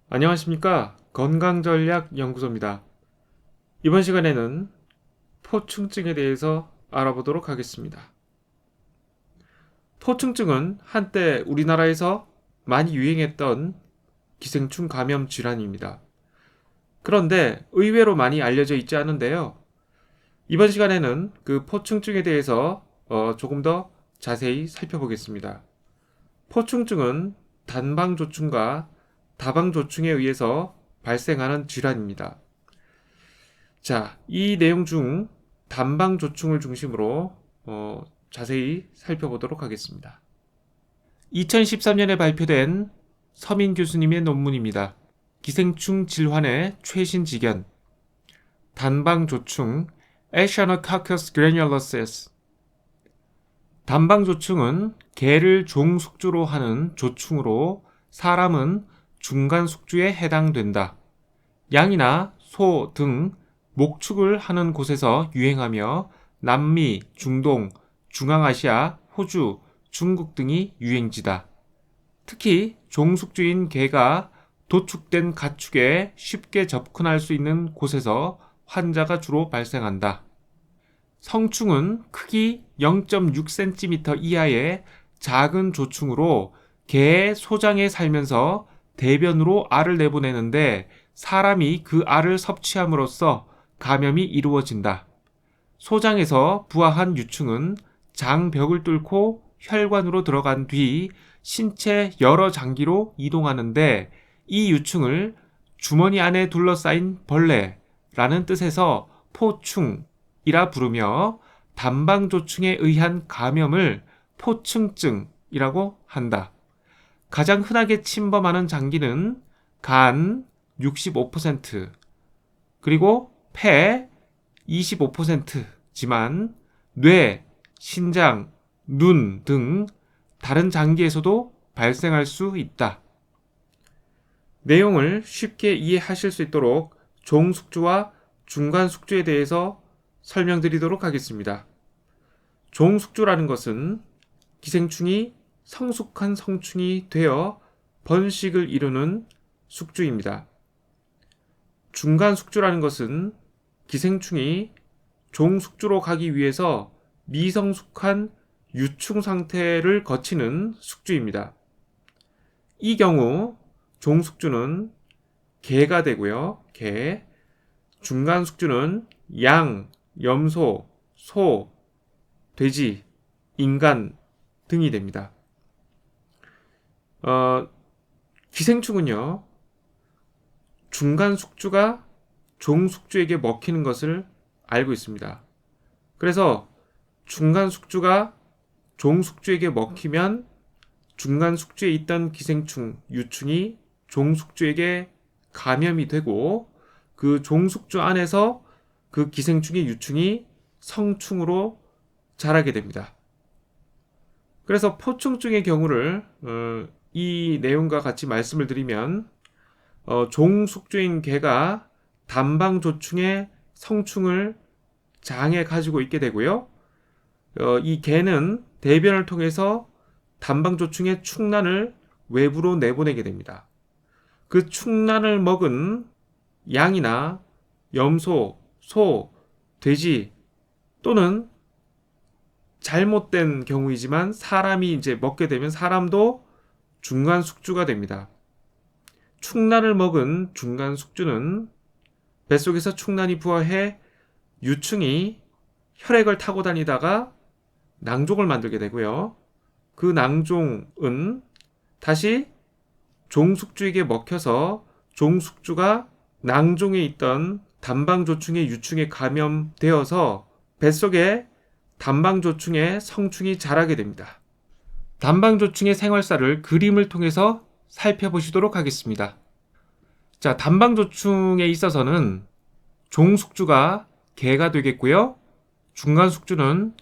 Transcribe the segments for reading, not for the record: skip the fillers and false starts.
안녕하십니까. 건강전략연구소입니다. 이번 시간에는 포충증에 대해서 알아보도록 하겠습니다. 포충증은 한때 우리나라에서 많이 유행했던 기생충 감염 질환입니다. 그런데 의외로 많이 알려져 있지 않은데요. 이번 시간에는 그 포충증에 대해서 조금 더 자세히 살펴보겠습니다. 포충증은 단방조충과 다방조충에 의해서 발생하는 질환입니다. 자, 이 내용 중 단방조충을 중심으로 자세히 살펴보도록 하겠습니다. 2013년에 발표된 서민 교수님의 논문입니다. 기생충 질환의 최신 지견, 단방조충 Echinococcus granulosus. 단방조충은 개를 종숙주로 하는 조충으로 사람은 중간숙주에 해당된다. 양이나 소 등 목축을 하는 곳에서 유행하며 남미, 중동, 중앙아시아, 호주, 중국 등이 유행지다. 특히 종숙주인 개가 도축된 가축에 쉽게 접근할 수 있는 곳에서 환자가 주로 발생한다. 성충은 크기 0.6cm 이하의 작은 조충으로 개의 소장에 살면서 대변으로 알을 내보내는데 사람이 그 알을 섭취함으로써 감염이 이루어진다. 소장에서 부화한 유충은 장벽을 뚫고 혈관으로 들어간 뒤 신체 여러 장기로 이동하는데 이 유충을 주머니 안에 둘러싸인 벌레라는 뜻에서 포충이라 부르며 단방조충에 의한 감염을 포충증이라고 한다. 가장 흔하게 침범하는 장기는 간 65%, 그리고 폐 25%지만 뇌, 신장, 눈 등 다른 장기에서도 발생할 수 있다. 내용을 쉽게 이해하실 수 있도록 종숙주와 중간숙주에 대해서 설명드리도록 하겠습니다. 종숙주라는 것은 기생충이 성숙한 성충이 되어 번식을 이루는 숙주입니다. 중간숙주라는 것은 기생충이 종숙주로 가기 위해서 미성숙한 유충 상태를 거치는 숙주입니다. 이 경우 종숙주는 개가 되고요. 개. 중간숙주는 양, 염소, 소, 돼지, 인간 등이 됩니다. 기생충은요, 중간숙주가 종숙주에게 먹히는 것을 알고 있습니다. 그래서 중간숙주가 종숙주에게 먹히면 중간숙주에 있던 기생충, 유충이 종숙주에게 감염이 되고 그 종숙주 안에서 그 기생충의 유충이 성충으로 자라게 됩니다. 그래서 포충증의 경우를 이 내용과 같이 말씀을 드리면 종숙주인 개가 단방조충의 성충을 장에 가지고 있게 되고요. 이 개는 대변을 통해서 단방조충의 충난을 외부로 내보내게 됩니다. 그 충난을 먹은 양이나 염소, 소, 돼지 또는 잘못된 경우이지만 사람이 이제 먹게 되면 사람도 중간 숙주가 됩니다. 충난을 먹은 중간 숙주는 뱃속에서 충난이 부화해 유충이 혈액을 타고 다니다가 낭종을 만들게 되고요. 그 낭종은 다시 종숙주에게 먹혀서 종숙주가 낭종에 있던 단방조충의 유충에 감염되어서 뱃속에 단방조충의 성충이 자라게 됩니다. 단방조충의 생활사를 그림을 통해서 살펴보시도록 하겠습니다. 자, 단방조충에 있어서는 종숙주가 개가 되겠고요. 중간숙주는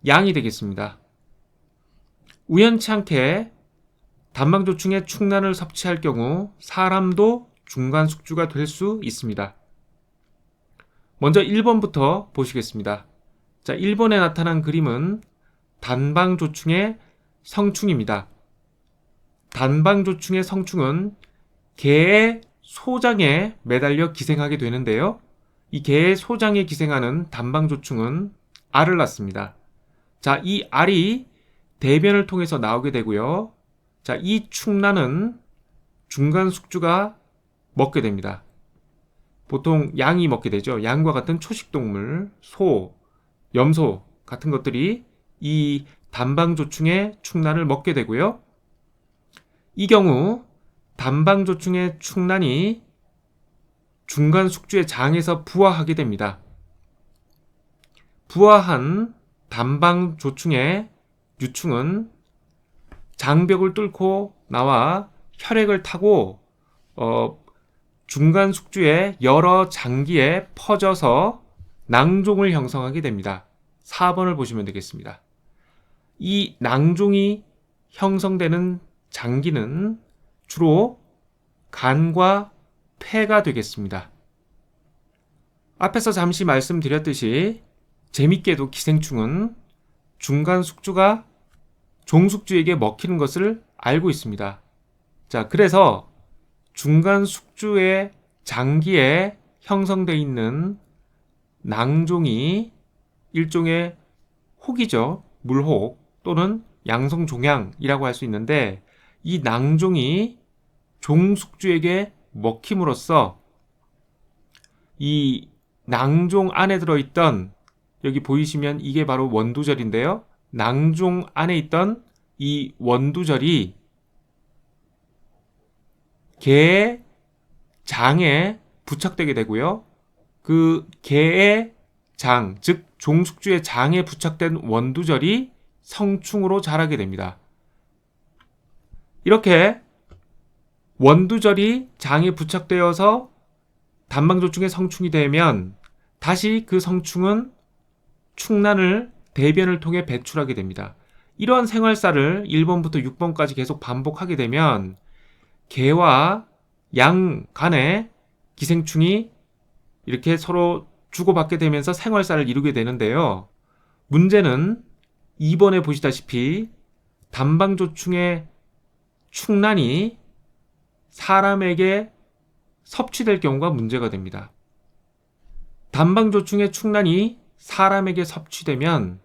양이 되겠습니다. 우연치 않게 단방조충의 충난을 섭취할 경우 사람도 중간숙주가 될 수 있습니다. 먼저 1번부터 보시겠습니다. 자, 1번에 나타난 그림은 단방조충의 성충입니다. 단방조충의 성충은 개의 소장에 매달려 기생하게 되는데요. 이 개의 소장에 기생하는 단방조충은 알을 낳습니다. 자, 이 알이 대변을 통해서 나오게 되고요. 자, 이 충란은 중간 숙주가 먹게 됩니다. 보통 양이 먹게 되죠. 양과 같은 초식동물, 소, 염소 같은 것들이 이 단방조충의 충란을 먹게 되고요. 이 경우 단방조충의 충란이 중간 숙주의 장에서 부화하게 됩니다. 부화한 단방조충의 유충은 장벽을 뚫고 나와 혈액을 타고 중간 숙주의 여러 장기에 퍼져서 낭종을 형성하게 됩니다. 4번을 보시면 되겠습니다. 이 낭종이 형성되는 장기는 주로 간과 폐가 되겠습니다. 앞에서 잠시 말씀드렸듯이 재밌게도 기생충은 중간 숙주가 종숙주에게 먹히는 것을 알고 있습니다. 자, 그래서 중간 숙주의 장기에 형성되어 있는 낭종이 일종의 혹이죠. 물혹 또는 양성종양이라고 할 수 있는데, 이 낭종이 종숙주에게 먹힘으로써 이 낭종 안에 들어있던, 여기 보이시면 이게 바로 원두절인데요. 낭종 안에 있던 이 원두절이 개의 장에 부착되게 되고요. 그 개의 장, 즉 종숙주의 장에 부착된 원두절이 성충으로 자라게 됩니다. 이렇게 원두절이 장에 부착되어서 단방조충의 성충이 되면 다시 그 성충은 충란을 대변을 통해 배출하게 됩니다. 이러한 생활사를 1번부터 6번까지 계속 반복하게 되면 개와 양 간의 기생충이 이렇게 서로 주고받게 되면서 생활사를 이루게 되는데요. 문제는 2번에 보시다시피 단방조충의 충란이 사람에게 섭취될 경우가 문제가 됩니다. 단방조충의 충란이 사람에게 섭취되면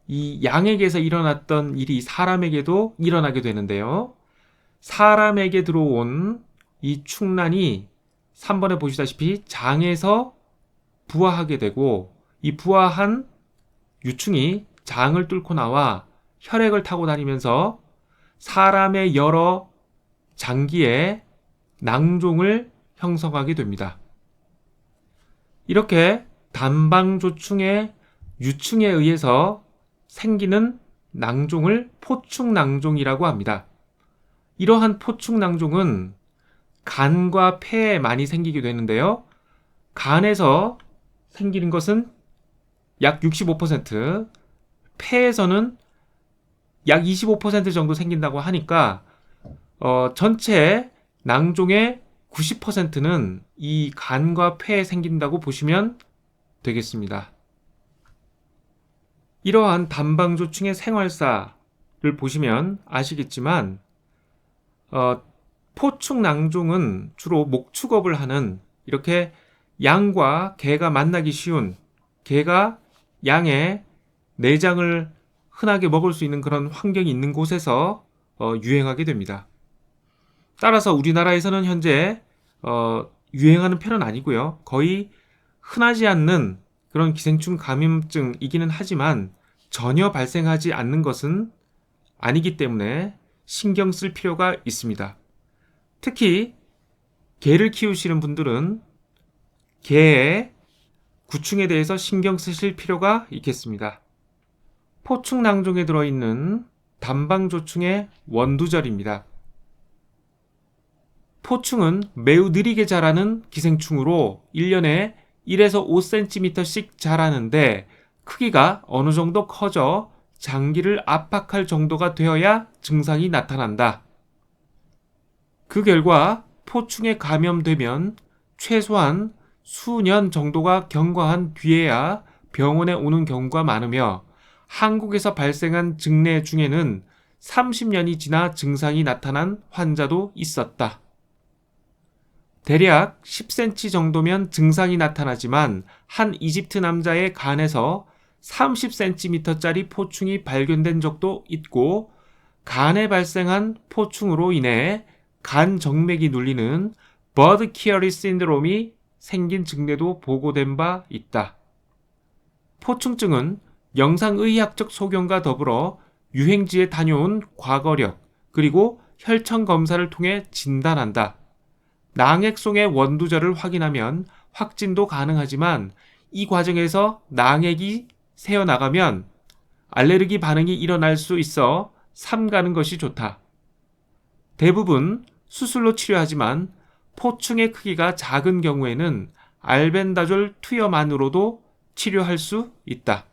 이 양에게서 일어났던 일이 사람에게도 일어나게 되는데요. 사람에게 들어온 이 충란이 3번에 보시다시피 장에서 부화하게 되고, 이 부화한 유충이 장을 뚫고 나와 혈액을 타고 다니면서 사람의 여러 장기에 낭종을 형성하게 됩니다. 이렇게 단방조충의 유충에 의해서 생기는 낭종을 포충낭종이라고 합니다. 이러한 포충낭종은 간과 폐에 많이 생기게 되는데요. 간에서 생기는 것은 약 65%, 폐에서는 약 25% 정도 생긴다고 하니까 전체 낭종의 90%는 이 간과 폐에 생긴다고 보시면 되겠습니다. 이러한 단방조충의 생활사를 보시면 아시겠지만 포충낭종은 주로 목축업을 하는, 이렇게 양과 개가 만나기 쉬운, 개가 양의 내장을 흔하게 먹을 수 있는 그런 환경이 있는 곳에서 유행하게 됩니다. 따라서 우리나라에서는 현재 유행하는 편은 아니고요. 거의 흔하지 않는 그런 기생충 감염증이기는 하지만 전혀 발생하지 않는 것은 아니기 때문에 신경 쓸 필요가 있습니다. 특히 개를 키우시는 분들은 개의 구충에 대해서 신경 쓰실 필요가 있겠습니다. 포충낭종에 들어있는 단방조충의 원두절입니다. 포충은 매우 느리게 자라는 기생충으로 1년에 1에서 5cm씩 자라는데, 크기가 어느 정도 커져 장기를 압박할 정도가 되어야 증상이 나타난다. 그 결과 포충에 감염되면 최소한 수년 정도가 경과한 뒤에야 병원에 오는 경우가 많으며, 한국에서 발생한 증례 중에는 30년이 지나 증상이 나타난 환자도 있었다. 대략 10cm 정도면 증상이 나타나지만 한 이집트 남자의 간에서 30cm짜리 포충이 발견된 적도 있고 간에 발생한 포충으로 인해 간 정맥이 눌리는 버드 키어리 신드롬이 생긴 증례도 보고된 바 있다. 포충증은 영상의학적 소견과 더불어 유행지에 다녀온 과거력 그리고 혈청 검사를 통해 진단한다. 낭액송의 원두절을 확인하면 확진도 가능하지만 이 과정에서 낭액이 새어나가면 알레르기 반응이 일어날 수 있어 삼가는 것이 좋다. 대부분 수술로 치료하지만 포충의 크기가 작은 경우에는 알벤다졸 투여만으로도 치료할 수 있다.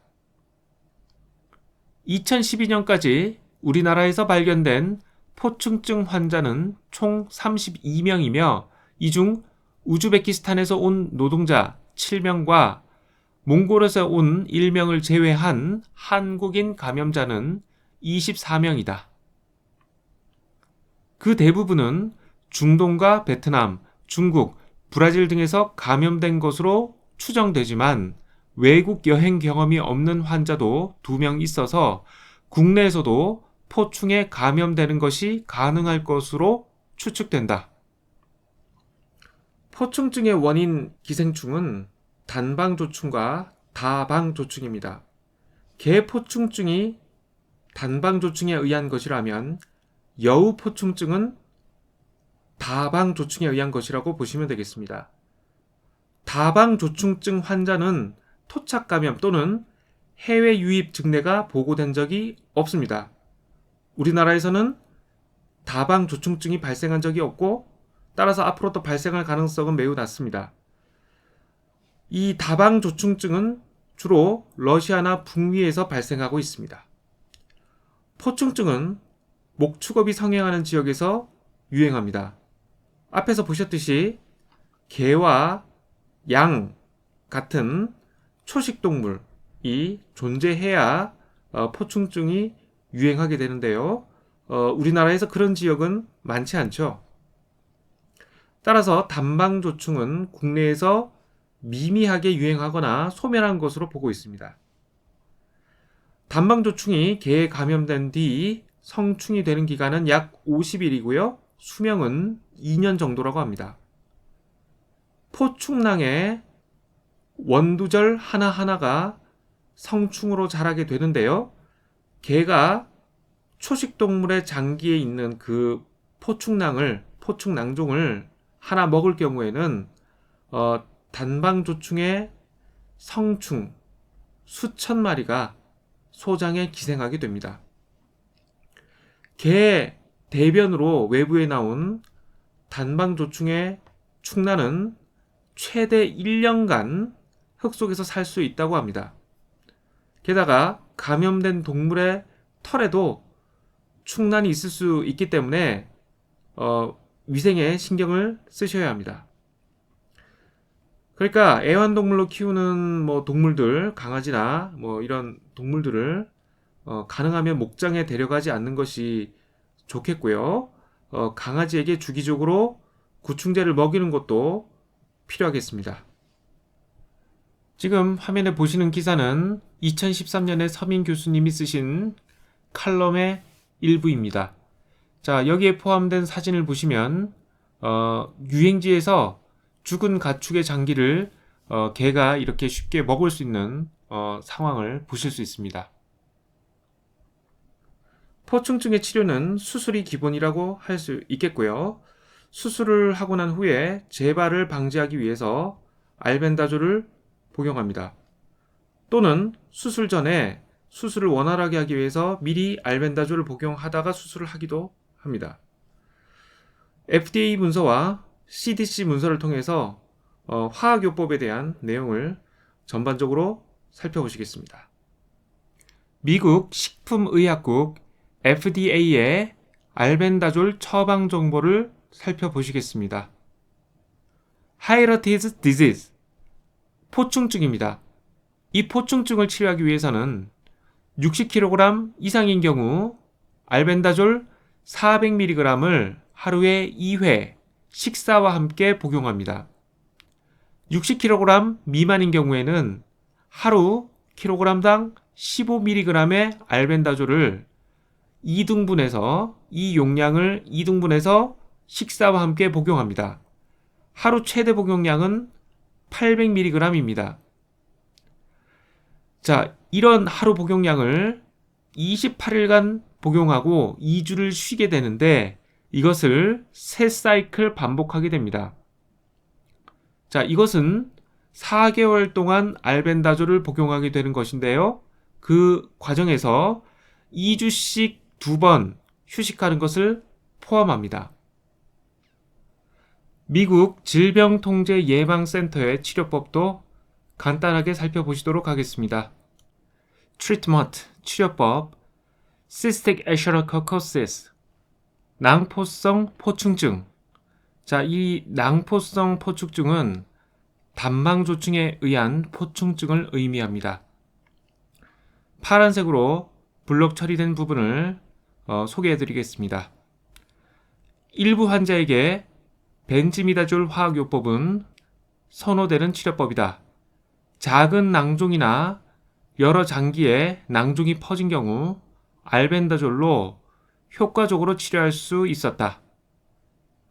2012년까지 우리나라에서 발견된 포충증 환자는 총 32명이며 이 중 우즈베키스탄에서 온 노동자 7명과 몽골에서 온 1명을 제외한 한국인 감염자는 24명이다. 그 대부분은 중동과 베트남, 중국, 브라질 등에서 감염된 것으로 추정되지만 외국 여행 경험이 없는 환자도 2명 있어서 국내에서도 포충에 감염되는 것이 가능할 것으로 추측된다. 포충증의 원인 기생충은 단방조충과 다방조충입니다. 개포충증이 단방조충에 의한 것이라면 여우포충증은 다방조충에 의한 것이라고 보시면 되겠습니다. 다방조충증 환자는 토착 감염 또는 해외 유입 증례가 보고된 적이 없습니다. 우리나라에서는 다방조충증이 발생한 적이 없고 따라서 앞으로도 발생할 가능성은 매우 낮습니다. 이 다방조충증은 주로 러시아나 북미에서 발생하고 있습니다. 포충증은 목축업이 성행하는 지역에서 유행합니다. 앞에서 보셨듯이 개와 양 같은 초식동물이 존재해야 포충증이 유행하게 되는데요. 우리나라에서 그런 지역은 많지 않죠. 따라서 단방조충은 국내에서 미미하게 유행하거나 소멸한 것으로 보고 있습니다. 단방조충이 개에 감염된 뒤 성충이 되는 기간은 약 50일이고요. 수명은 2년 정도라고 합니다. 포충낭의 원두절 하나하나가 성충으로 자라게 되는데요. 개가 초식동물의 장기에 있는 그 포충낭종을 하나 먹을 경우에는 단방조충의 성충 수천 마리가 소장에 기생하게 됩니다. 개 대변으로 외부에 나온 단방조충의 충란은 최대 1년간 흙 속에서 살 수 있다고 합니다. 게다가 감염된 동물의 털에도 충란이 있을 수 있기 때문에 위생에 신경을 쓰셔야 합니다. 그러니까 애완동물로 키우는 동물들, 강아지나 이런 동물들을 가능하면 목장에 데려가지 않는 것이 좋겠고요. 강아지에게 주기적으로 구충제를 먹이는 것도 필요하겠습니다. 지금 화면에 보시는 기사는 2013년에 서민 교수님이 쓰신 칼럼의 일부입니다. 자, 여기에 포함된 사진을 보시면 유행지에서 죽은 가축의 장기를 개가 이렇게 쉽게 먹을 수 있는 상황을 보실 수 있습니다. 포충증의 치료는 수술이 기본이라고 할 수 있겠고요. 수술을 하고 난 후에 재발을 방지하기 위해서 알벤다졸을 복용합니다. 또는 수술 전에 수술을 원활하게 하기 위해서 미리 알벤다졸을 복용하다가 수술을 하기도 합니다. FDA 문서와 CDC 문서를 통해서 화학요법에 대한 내용을 전반적으로 살펴보시겠습니다. 미국 식품의약국 FDA의 알벤다졸 처방 정보를 살펴보시겠습니다. 하이러티즈 디지즈 포충증입니다. 이 포충증을 치료하기 위해서는 60kg 이상인 경우 알벤다졸 400mg을 하루에 2회 식사와 함께 복용합니다. 60kg 미만인 경우에는 하루 kg당 15mg의 알벤다졸을 이 용량을 2등분해서 식사와 함께 복용합니다. 하루 최대 복용량은 800mg입니다. 자, 이런 하루 복용량을 28일간 복용하고 2주를 쉬게 되는데 이것을 3사이클 반복하게 됩니다. 자, 이것은 4개월 동안 알벤다졸을 복용하게 되는 것인데요. 그 과정에서 2주씩 2번 휴식하는 것을 포함합니다. 미국 질병통제예방센터의 치료법도 간단하게 살펴보시도록 하겠습니다. 트리트먼트, 치료법, Cystic Ashercoccus, 낭포성 포충증. 자, 이 낭포성 포충증은 단망조충에 의한 포충증을 의미합니다. 파란색으로 블록 처리된 부분을 소개해 드리겠습니다. 일부 환자에게 벤지미다졸 화학요법은 선호되는 치료법이다. 작은 낭종이나 여러 장기에 낭종이 퍼진 경우 알벤다졸로 효과적으로 치료할 수 있었다.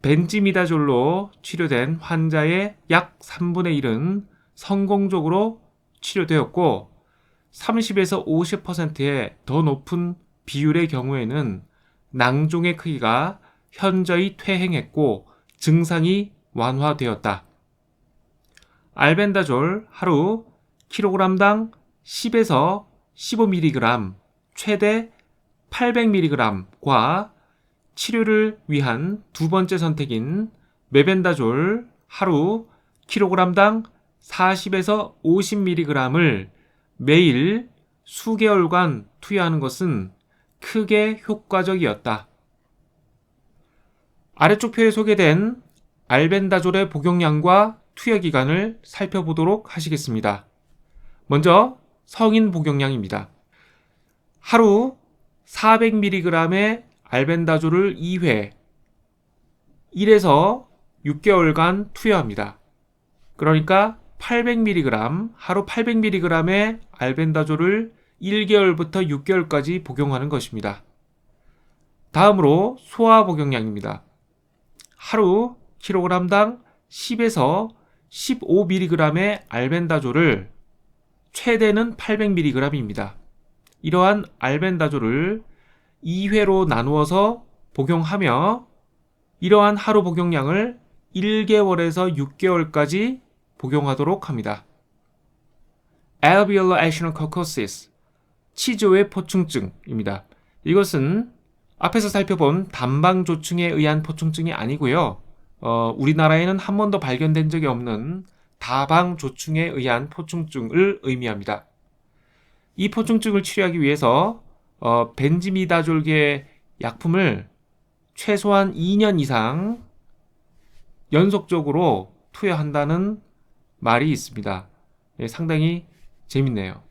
벤지미다졸로 치료된 환자의 약 3분의 1은 성공적으로 치료되었고 30에서 50%의 더 높은 비율의 경우에는 낭종의 크기가 현저히 퇴행했고 증상이 완화되었다. 알벤다졸 하루 kg당 10에서 15mg, 최대 800mg과 치료를 위한 두 번째 선택인 메벤다졸 하루 kg당 40에서 50mg을 매일 수개월간 투여하는 것은 크게 효과적이었다. 아래쪽 표에 소개된 알벤다졸의 복용량과 투여 기간을 살펴보도록 하시겠습니다. 먼저 성인 복용량입니다. 하루 400mg의 알벤다졸을 2회 1에서 6개월간 투여합니다. 그러니까 800mg, 하루 800mg의 알벤다졸을 1개월부터 6개월까지 복용하는 것입니다. 다음으로 소화 복용량입니다. 하루 kg당 10에서 15mg의 알벤다졸을 최대는 800mg입니다. 이러한 알벤다졸을 2회로 나누어서 복용하며 이러한 하루 복용량을 1개월에서 6개월까지 복용하도록 합니다. Alveolar Ashercoccus, 치조의 포충증입니다. 이것은 앞에서 살펴본 단방조충에 의한 포충증이 아니고요. 우리나라에는 한 번도 발견된 적이 없는 다방조충에 의한 포충증을 의미합니다. 이 포충증을 치료하기 위해서 벤지미다졸계 약품을 최소한 2년 이상 연속적으로 투여한다는 말이 있습니다. 상당히 재밌네요.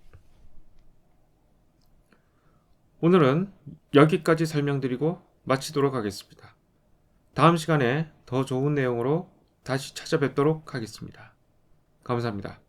오늘은 여기까지 설명드리고 마치도록 하겠습니다. 다음 시간에 더 좋은 내용으로 다시 찾아뵙도록 하겠습니다. 감사합니다.